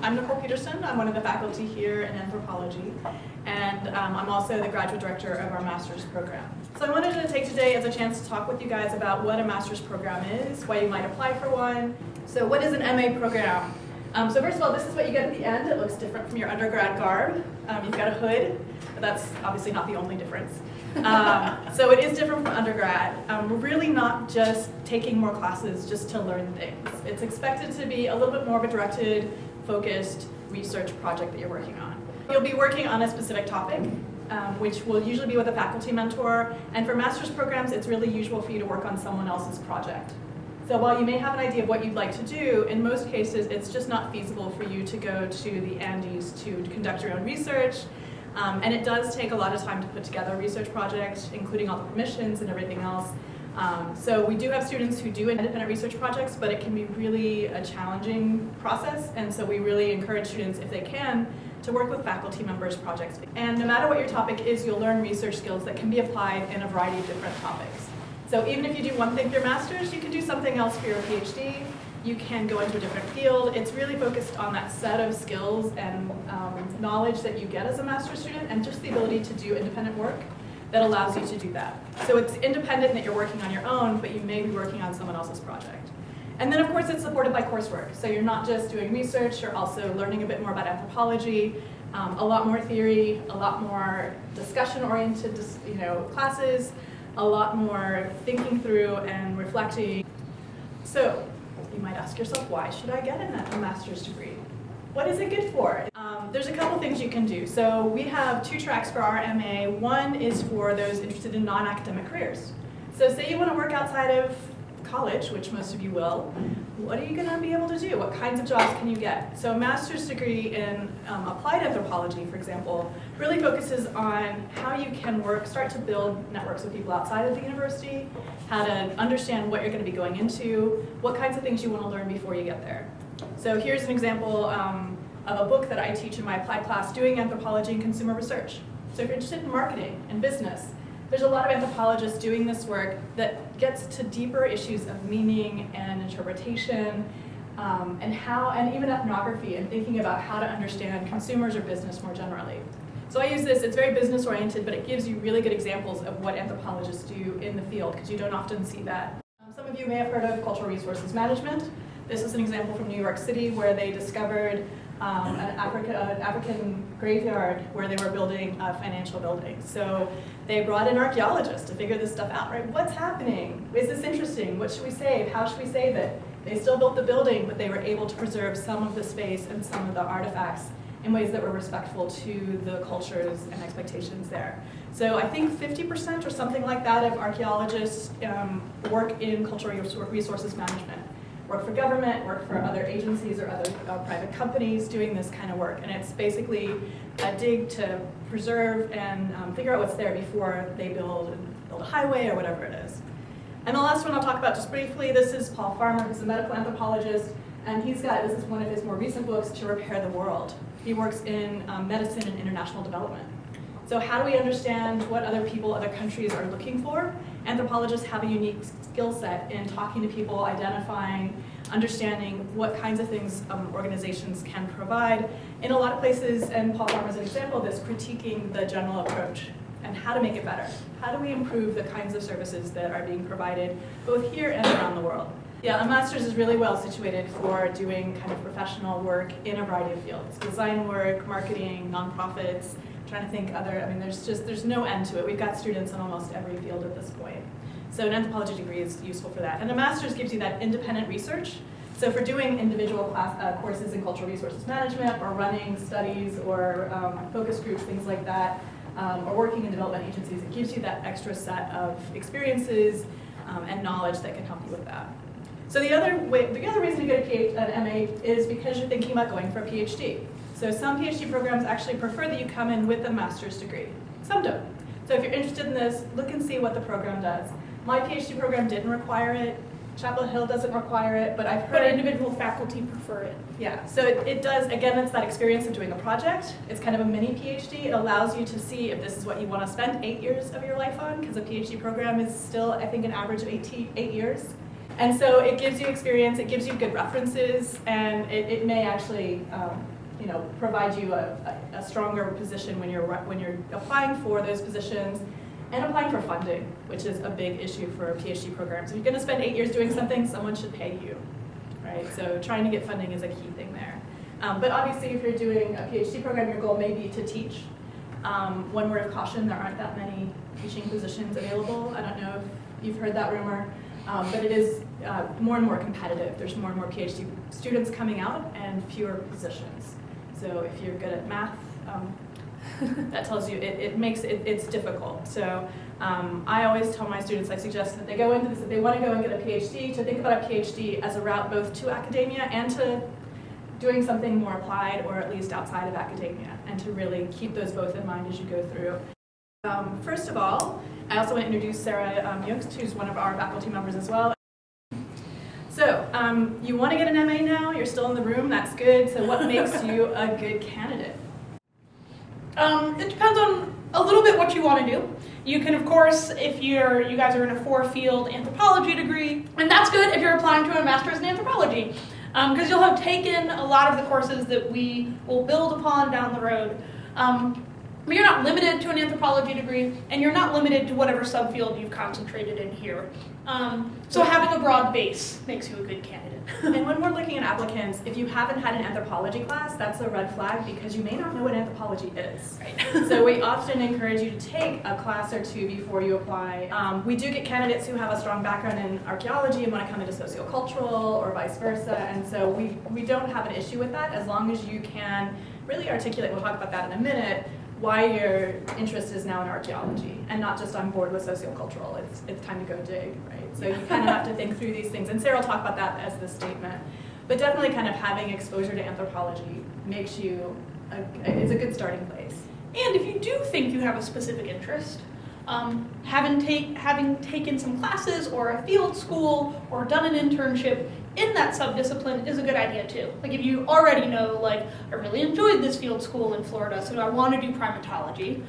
I'm Nicole Peterson. I'm one of the faculty here in anthropology, and I'm also the graduate director of our master's program. So I wanted to take today as a chance to talk with you guys about what a master's program is, why you might apply for one. So what is an MA program? So first of all, this is what you get at the end. It looks different from your undergrad garb. You've got a hood, but that's obviously not the only difference. So it is different from undergrad. We're really not just taking more classes just to learn things. It's expected to be a little bit more of a directed, focused research project that you're working on. You'll be working on a specific topic, which will usually be with a faculty mentor. And for master's programs, it's really usual for you to work on someone else's project. So while you may have an idea of what you'd like to do, in most cases, it's just not feasible for you to go to the Andes to conduct your own research. And it does take a lot of time to put together a research project, including all the permissions and everything else. So we do have students who do independent research projects, but it can be really a challenging process. And so we really encourage students, if they can, to work with faculty members' projects. And no matter what your topic is, you'll learn research skills that can be applied in a variety of different topics. So even if you do one thing for your master's, you can do something else for your PhD. You can go into a different field. It's really focused on that set of skills and knowledge that you get as a master's student, and just the ability to do independent work that allows you to do that. So it's independent in that you're working on your own, but you may be working on someone else's project. And then of course it's supported by coursework. So you're not just doing research, you're also learning a bit more about anthropology, a lot more theory, a lot more discussion-oriented classes, a lot more thinking through and reflecting. So you might ask yourself, why should I get a master's degree? What is it good for? There's a couple things you can do. So we have 2 tracks for our MA. One is for those interested in non-academic careers. So say you want to work outside of college, which most of you will, what are you going to be able to do? What kinds of jobs can you get? So a master's degree in applied anthropology, for example, really focuses on how you can start to build networks with people outside of the university, how to understand what you're going to be going into, what kinds of things you want to learn before you get there. So here's an example of a book that I teach in my applied class, Doing Anthropology and Consumer Research. So if you're interested in marketing and business, there's a lot of anthropologists doing this work that gets to deeper issues of meaning and interpretation, and even ethnography, and thinking about how to understand consumers or business more generally. So I use this, it's very business oriented, but it gives you really good examples of what anthropologists do in the field, because you don't often see that. Some of you may have heard of cultural resources management. This is an example from New York City where they discovered an African graveyard where they were building financial buildings. So they brought in archaeologists to figure this stuff out, right? What's happening? Is this interesting? What should we save? How should we save it? They still built the building, but they were able to preserve some of the space and some of the artifacts in ways that were respectful to the cultures and expectations there. So I think 50% or something like that of archaeologists work in cultural resources management. Work for government, work for other agencies or other private companies doing this kind of work. And it's basically a dig to preserve and figure out what's there before they build a highway or whatever it is. And the last one I'll talk about just briefly, this is Paul Farmer, who's a medical anthropologist, and this is one of his more recent books, To Repair the World. He works in medicine and international development. So how do we understand what other people, other countries are looking for? Anthropologists have a unique skill set in talking to people, identifying, understanding what kinds of things organizations can provide. In a lot of places, and Paul Farmer is an example of this, critiquing the general approach and how to make it better. How do we improve the kinds of services that are being provided both here and around the world? Yeah, a master's is really well situated for doing kind of professional work in a variety of fields. Design work, marketing, nonprofits, trying to think there's no end to it. We've got students in almost every field at this point. So an anthropology degree is useful for that. And a master's gives you that independent research. So for doing individual courses in cultural resources management, or running studies, or focus groups, things like that, or working in development agencies, it gives you that extra set of experiences and knowledge that can help you with that. So the other reason to get an MA is because you're thinking about going for a PhD. So some PhD programs actually prefer that you come in with a master's degree. Some don't. So if you're interested in this, look and see what the program does. My PhD program didn't require it. Chapel Hill doesn't require it, but I've heard individual faculty prefer it. Yeah, so it does, again, it's that experience of doing a project. It's kind of a mini PhD. It allows you to see if this is what you want to spend 8 years of your life on, because a PhD program is still, I think, an average of 8 years. And so it gives you experience, it gives you good references, and it may actually provide you a stronger position when you're applying for those positions and applying for funding, which is a big issue for PhD programs. If you're going to spend 8 years doing something, someone should pay you, right? So trying to get funding is a key thing there. But obviously, if you're doing a PhD program, your goal may be to teach. One word of caution, there aren't that many teaching positions available. I don't know if you've heard that rumor, but it is more and more competitive. There's more and more PhD students coming out and fewer positions. So if you're good at math, that tells you it's difficult. So I always tell my students, I suggest that they go into this, if they want to go and get a PhD, to think about a PhD as a route both to academia and to doing something more applied or at least outside of academia, and to really keep those both in mind as you go through. First of all, I also want to introduce Sarah Yost, who's one of our faculty members as well. So, you want to get an MA now, you're still in the room, that's good. So what makes you a good candidate? It depends on a little bit what you want to do. You can, of course, if you guys are in a 4-field anthropology degree, and that's good if you're applying to a master's in anthropology, because you'll have taken a lot of the courses that we will build upon down the road. But you're not limited to an anthropology degree, and you're not limited to whatever subfield you've concentrated in here. So having a broad base makes you a good candidate. And when we're looking at applicants, if you haven't had an anthropology class, that's a red flag because you may not know what anthropology is. Right. So we often encourage you to take a class or two before you apply. We do get candidates who have a strong background in archaeology and want to come into sociocultural or vice versa, and so we don't have an issue with that as long as you can really articulate, we'll talk about that in a minute, why your interest is now in archaeology and not just on board with sociocultural. It's time to go dig, right? So you kind of have to think through these things, and Sarah will talk about that as the statement. But definitely kind of having exposure to anthropology makes you, it's a good starting place. And if you do think you have a specific interest, having taken some classes or a field school or done an internship in that subdiscipline is a good idea too. Like if you already know, like, I really enjoyed this field school in Florida, so I want to do primatology,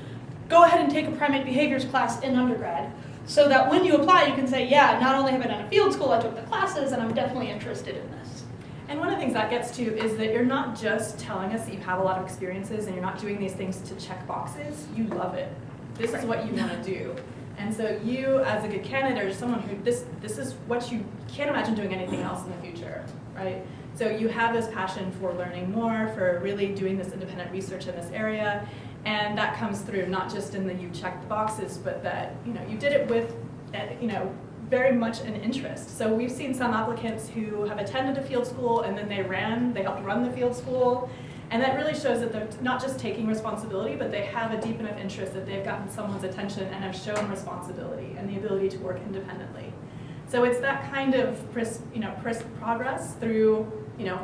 go ahead and take a primate behaviors class in undergrad, so that when you apply you can say, yeah, not only have I done a field school, I took the classes and I'm definitely interested in this. And one of the things that gets to is that you're not just telling us that you have a lot of experiences and you're not doing these things to check boxes, you love it. This is what you want to do. And so you, as a good candidate, or someone who, this is what you can't imagine doing anything else in the future, right? So you have this passion for learning more, for really doing this independent research in this area, and that comes through not just in that you checked the boxes, but that you did it with very much an interest. So we've seen some applicants who have attended a field school and then they helped run the field school. And that really shows that they're not just taking responsibility, but they have a deep enough interest that they've gotten someone's attention and have shown responsibility and the ability to work independently. So it's that kind of progress through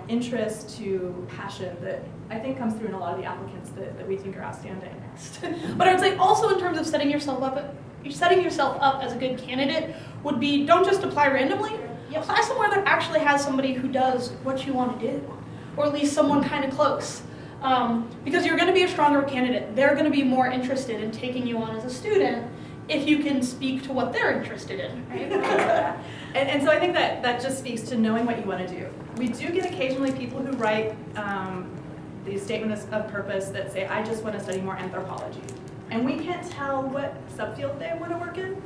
interest to passion that I think comes through in a lot of the applicants that we think are outstanding. But I would say also in terms of setting yourself up as a good candidate would be, don't just apply randomly. Apply somewhere that actually has somebody who does what you want to do, or at least someone kind of close. Because you're going to be a stronger candidate. They're going to be more interested in taking you on as a student if you can speak to what they're interested in. Right? And so I think that just speaks to knowing what you want to do. We do get occasionally people who write these statements of purpose that say, I just want to study more anthropology. And we can't tell what subfield they want to work in.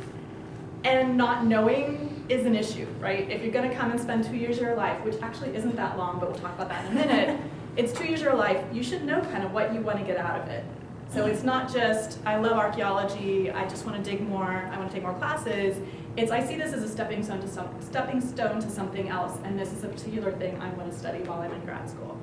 And not knowing is an issue, right? If you're going to come and spend 2 years of your life, which actually isn't that long, but we'll talk about that in a minute, it's 2 years of your life, you should know kind of what you want to get out of it. So it's not just, I love archaeology, I just want to dig more, I want to take more classes. It's, I see this as a stepping stone to something else, and this is a particular thing I want to study while I'm in grad school.